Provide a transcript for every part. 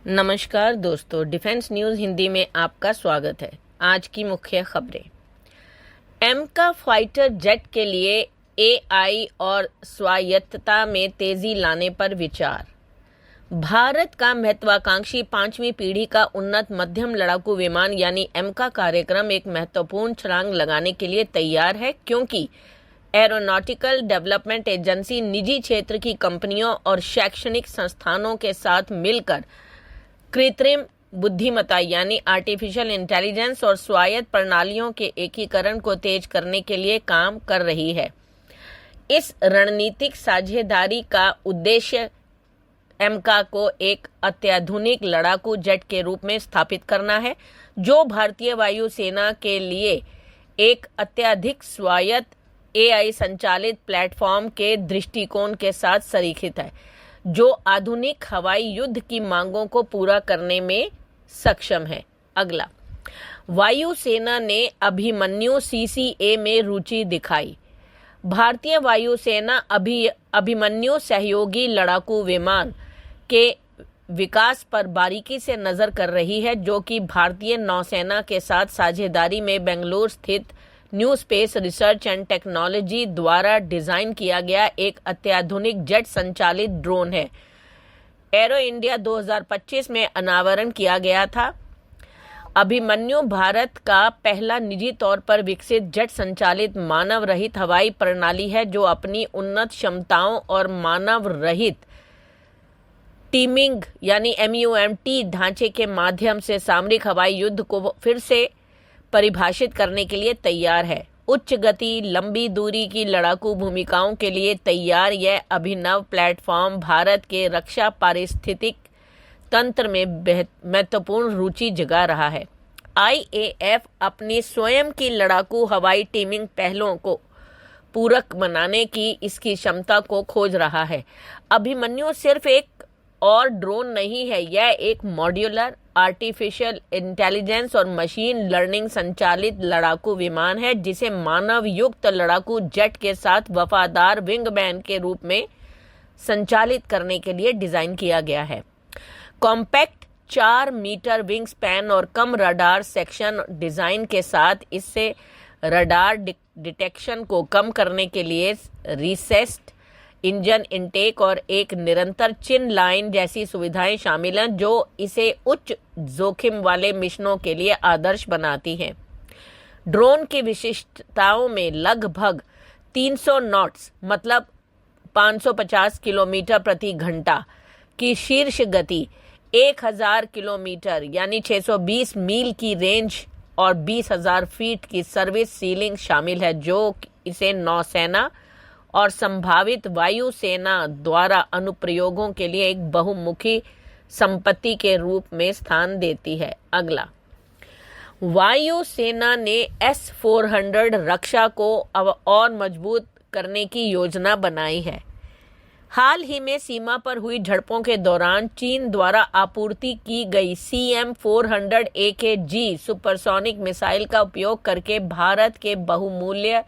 नमस्कार दोस्तों, defence news Hindi में आपका स्वागत है। आज की मुख्य खबरें। एमका फाइटर जेट के लिए एआई और स्वायत्तता में तेजी लाने पर विचार। भारत का महत्वाकांक्षी 5वीं पीढ़ी का उन्नत मध्यम लड़ाकू विमान यानी एमका कार्यक्रम एक महत्वपूर्ण छलांग लगाने के लिए तैयार है, क्योंकि एरोनॉटिकल डेवलपमेंट एजेंसी निजी क्षेत्र की कंपनियों और शैक्षणिक संस्थानों के साथ मिलकर कृत्रिम बुद्धिमत्ता यानी आर्टिफिशियल इंटेलिजेंस और स्वायत्त प्रणालियों के एकीकरण को तेज करने के लिए काम कर रही है। इस रणनीतिक साझेदारी का उद्देश्य एमका को एक अत्याधुनिक लड़ाकू जेट के रूप में स्थापित करना है, जो भारतीय वायुसेना के लिए एक अत्यधिक स्वायत्त एआई संचालित प्लेटफॉर्म के दृष्टिकोण के साथ सरीखित है, जो आधुनिक हवाई युद्ध की मांगों को पूरा करने में सक्षम है। अगला, वायुसेना ने अभिमन्यु सीसीए में रुचि दिखाई। भारतीय वायुसेना अभिमन्यु सहयोगी लड़ाकू विमान के विकास पर बारीकी से नजर कर रही है, जो कि भारतीय नौसेना के साथ साझेदारी में बेंगलुरु स्थित new space research and technology द्वारा डिजाइन किया गया एक अत्याधुनिक जेट संचालित ड्रोन है। एरो इंडिया 2025 में अनावरण किया गया था। अभिमन्यु भारत का पहला निजी तौर पर विकसित जेट संचालित मानव रहित हवाई प्रणाली है, जो अपनी उन्नत क्षमताओं और मानव रहित टीमिंग यानी MUMT ढांचे के माध्यम से सामरिक हवाई युद्ध को फिर से परिभाषित करने के लिए तैयार है। उच्च गति, लंबी दूरी की लड़ाकू भूमिकाओं के लिए तैयार यह अभिनव प्लेटफॉर्म भारत के रक्षा पारिस्थितिक तंत्र में महत्वपूर्ण रुचि जगा रहा है। IAF अपनी स्वयं की लड़ाकू हवाई टीमिंग पहलों को पूरक बनाने की इसकी क्षमता को खोज रहा है। अभिमन्यु सिर्फ एक और ड्रोन नहीं है, यह एक मॉड्यूलर आर्टिफिशियल इंटेलिजेंस और मशीन लर्निंग संचालित लड़ाकू विमान है, जिसे मानव युक्त लड़ाकू जेट के साथ वफादार विंगमैन के रूप में संचालित करने के लिए डिजाइन किया गया है। कॉम्पैक्ट 4 मीटर विंग स्पैन और कम रडार सेक्शन डिजाइन के साथ इससे रडार डिटेक्शन को कम करने के लिए रिसेस्ड इंजन इनटेक और एक निरंतर चिन लाइन जैसी सुविधाएं शामिल हैं, जो इसे उच्च जोखिम वाले मिशनों के लिए आदर्श बनाती हैं। ड्रोन की विशिष्टताओं में लगभग 300 नॉट्स मतलब 550 किलोमीटर प्रति घंटा की शीर्ष गति, 1000 किलोमीटर यानी 620 मील की रेंज और 20,000 फीट की सर्विस सीलिंग शामिल है, जो इसे नौसेना और संभावित वायुसेना द्वारा अनुप्रयोगों के लिए एक बहुमुखी संपत्ति के रूप में स्थान देती है। अगला, वायुसेना ने S-400 रक्षा को और मजबूत करने की योजना बनाई है। हाल ही में सीमा पर हुई झड़पों के दौरान चीन द्वारा आपूर्ति की गई CM-400 AKG सुपरसोनिक मिसाइल का उपयोग करके भारत के बहुमूल्य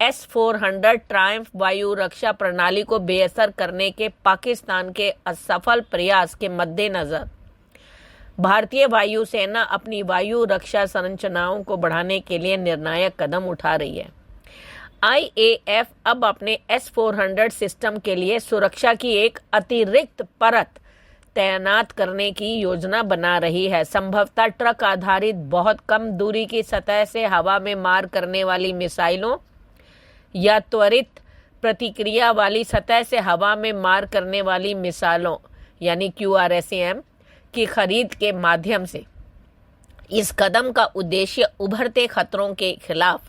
S-400 ट्रायम्फ वायु रक्षा प्रणाली को बेअसर करने के पाकिस्तान के असफल प्रयास के मद्देनजर भारतीय वायुसेना अपनी वायु रक्षा संरचनाओं को बढ़ाने के लिए निर्णायक कदम उठा रही है। IAF अब अपने S-400 सिस्टम के लिए सुरक्षा की एक अतिरिक्त परत तैनात करने की योजना बना रही है। संभवतः ट्रक आधारित बहुत कम दूरी की सतह से हवा में मार करने वाली मिसाइलों या त्वरित प्रतिक्रिया वाली सतह से हवा में मार करने वाली मिसाइलों यानी QRSAM की खरीद के माध्यम से। इस कदम का उद्देश्य उभरते खतरों के खिलाफ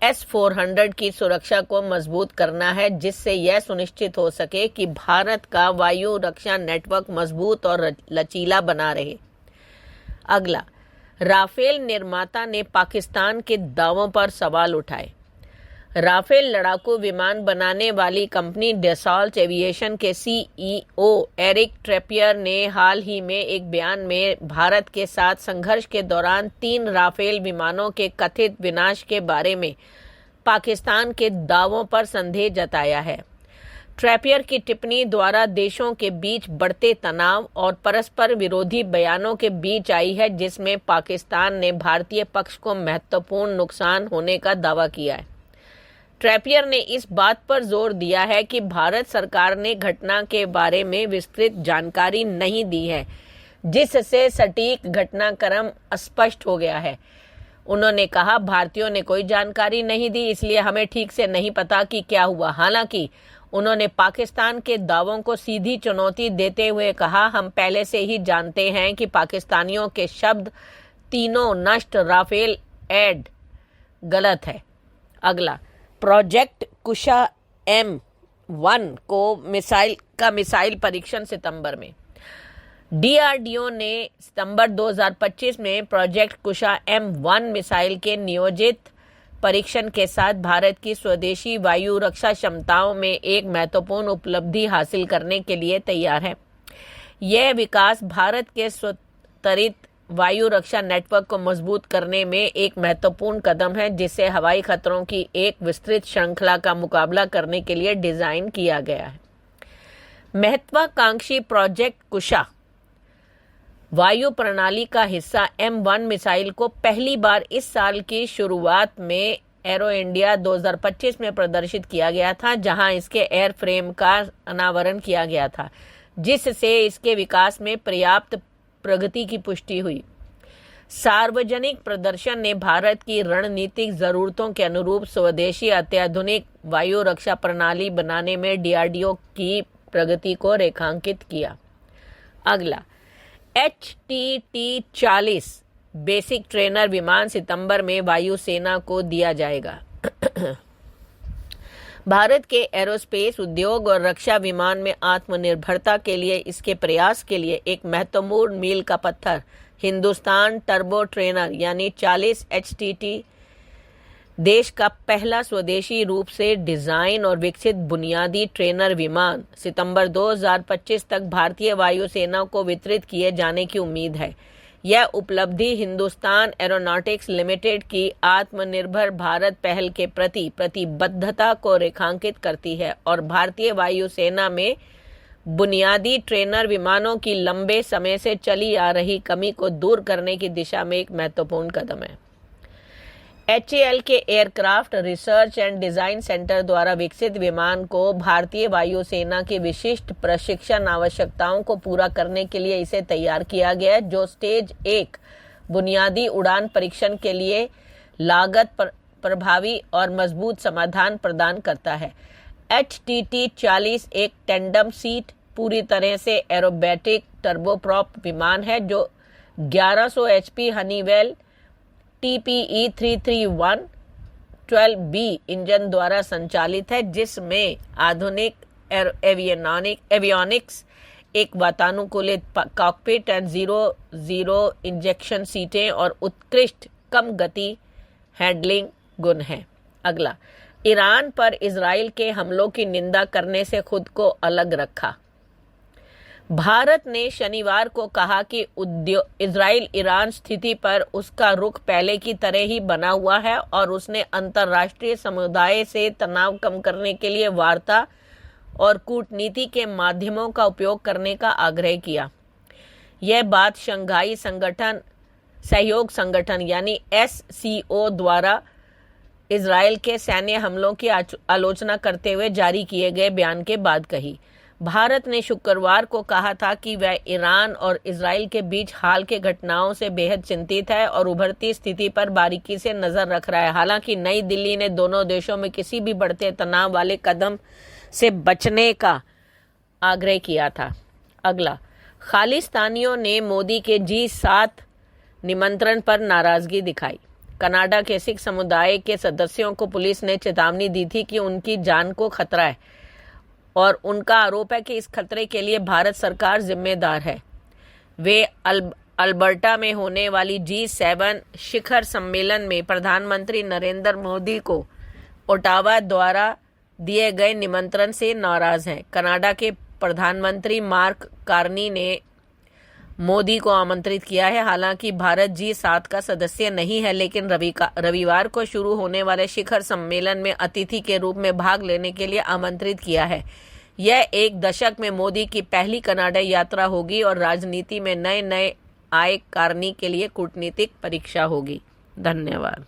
S-400 की सुरक्षा को मजबूत करना है, जिससे यह सुनिश्चित हो सके कि भारत का वायु रक्षा नेटवर्क मजबूत और लचीला बना रहे। अगला, राफेल निर्माता ने पाकिस्तान के दावों पर सवाल उठाए। राफेल लड़ाकू विमान बनाने वाली कंपनी डसॉल्ट एविएशन के CEO एरिक ट्रेपियर ने हाल ही में एक बयान में भारत के साथ संघर्ष के दौरान 3 राफेल विमानों के कथित विनाश के बारे में पाकिस्तान के दावों पर संदेह जताया है। ट्रैपियर की टिप्पणी द्वारा देशों के बीच बढ़ते तनाव और परस्पर विरोधी बयानों के बीच आई है, जिसमें पाकिस्तान ने भारतीय पक्ष को महत्वपूर्ण नुकसान होने का दावा किया है। ट्रैपियर ने इस बात पर जोर दिया है कि भारत सरकार ने घटना के बारे में विस्तृत जानकारी नहीं दी है, जिससे सटीक घटनाक्रम अस्पष्ट हो गया है। उन्होंने कहा, भारतीयों ने कोई जानकारी नहीं दी, इसलिए हमें ठीक से नहीं पता कि क्या हुआ। हालांकि उन्होंने पाकिस्तान के दावों को सीधी चुनौती देते हुए कहा, हम पहले से ही जानते हैं कि पाकिस्तानियों के शब्द तीनों नष्ट राफेल एड गलत है। अगला, प्रोजेक्ट कुशा M1 को मिसाइल परीक्षण सितंबर में। डीआरडीओ ने सितंबर 2025 में प्रोजेक्ट कुशा M1 मिसाइल के नियोजित परीक्षण के साथ भारत की स्वदेशी वायु रक्षा क्षमताओं में एक महत्वपूर्ण उपलब्धि हासिल करने के लिए तैयार है। यह विकास भारत के स्वतंत्र वायु रक्षा नेटवर्क को मजबूत करने में एक महत्वपूर्ण कदम है, जिसे हवाई खतरों की एक विस्तृत श्रृंखला का मुकाबला करने के लिए डिजाइन किया गया है। महत्वाकांक्षी प्रोजेक्ट कुशा वायु प्रणाली का हिस्सा M1 मिसाइल को पहली बार इस साल की शुरुआत में एरो इंडिया 2025 में प्रदर्शित किया गया था, जहां इसके एयरफ्रेम का अनावरण किया गया था, जिससे इसके विकास में पर्याप्त प्रगति की पुष्टि हुई। सार्वजनिक प्रदर्शन ने भारत की रणनीतिक जरूरतों के अनुरूप स्वदेशी अत्याधुनिक वायु रक्षा प्रणाली बनाने में डीआरडीओ की प्रगति को रेखांकित किया। अगला, HTT-40 बेसिक ट्रेनर विमान सितंबर में वायुसेना को दिया जाएगा। भारत के एरोस्पेस उद्योग और रक्षा विमान में आत्मनिर्भरता के लिए इसके प्रयास के लिए एक महत्वपूर्ण मील का पत्थर हिंदुस्तान टर्बो ट्रेनर यानी 40 HTT देश का पहला स्वदेशी रूप से डिजाइन और विकसित बुनियादी ट्रेनर विमान सितंबर 2025 तक भारतीय वायुसेना को वितरित किए जाने की उम्मीद है। यह उपलब्धि हिंदुस्तान एरोनॉटिक्स लिमिटेड की आत्मनिर्भर भारत पहल के प्रति प्रतिबद्धता को रेखांकित करती है और भारतीय वायुसेना में बुनियादी ट्रेनर विमानों की लंबे समय से चली आ रही कमी को दूर करने की दिशा में एक महत्वपूर्ण कदम है। HAL के aircraft research and design centre द्वारा विकसित विमान को भारतीय वायुसेना की विशिष्ट प्रशिक्षण आवश्यकताओं को पूरा करने के लिए इसे तैयार किया गया है, जो स्टेज 1 बुनियादी उड़ान परीक्षण के लिए लागत प्रभावी और मजबूत समाधान प्रदान करता है। HTT-40 एक टेंडम सीट पूरी तरह से एरोबैटिक टर्बोप्रॉप विमान है, जो 1100 HP Honeywell TPE 331 12B engine द्वारा संचालित है, जिसमें आधुनिक एवियोनिक्स, एक वातानुकूलित कॉकपिट एंड जीरो इंजेक्शन सीटें और उत्कृष्ट कम गति हैंडलिंग गुण हैं। अगला, ईरान पर इजराइल के हमलों की निंदा करने से खुद को अलग रखा। भारत ने शनिवार को कहा कि इजराइल ईरान स्थिति पर उसका रुख पहले की तरह ही बना हुआ है और उसने अंतर्राष्ट्रीय समुदाय से तनाव कम करने के लिए वार्ता और कूटनीति के माध्यमों का उपयोग करने का आग्रह किया। यह बात शंघाई सहयोग संगठन यानी SCO द्वारा इजराइल के सैन्य हमलों की आलोचना करते हुए जारी किए गए बयान के बाद कही। भारत ने शुक्रवार को कहा था कि वह ईरान और इजराइल के बीच हाल के घटनाओं से बेहद चिंतित है और उभरती स्थिति पर बारीकी से नजर रख रहा है। हालांकि नई दिल्ली ने दोनों देशों में किसी भी बढ़ते तनाव वाले कदम से बचने का आग्रह किया था। अगला, खालिस्तानियों ने मोदी के G7 निमंत्रण पर नाराजगी दिखाई। कनाडा के सिख समुदाय के सदस्यों को पुलिस ने चेतावनी दी थी कि उनकी जान को खतरा है और उनका आरोप है कि इस खतरे के लिए भारत सरकार जिम्मेदार है। वे अल्बर्टा में होने वाली G7 शिखर सम्मेलन में प्रधानमंत्री नरेंद्र मोदी को ओटावा द्वारा दिए गए निमंत्रण से नाराज हैं। कनाडा के प्रधानमंत्री मार्क कार्नी ने मोदी को आमंत्रित किया है। हालांकि भारत G7 का सदस्य नहीं है, लेकिन रविवार को शुरू होने वाले शिखर सम्मेलन में अतिथि के रूप में भाग लेने के लिए आमंत्रित किया है। यह एक दशक में मोदी की पहली कनाडा यात्रा होगी और राजनीति में नए नए आय कारणों के लिए कूटनीतिक परीक्षा होगी। धन्यवाद।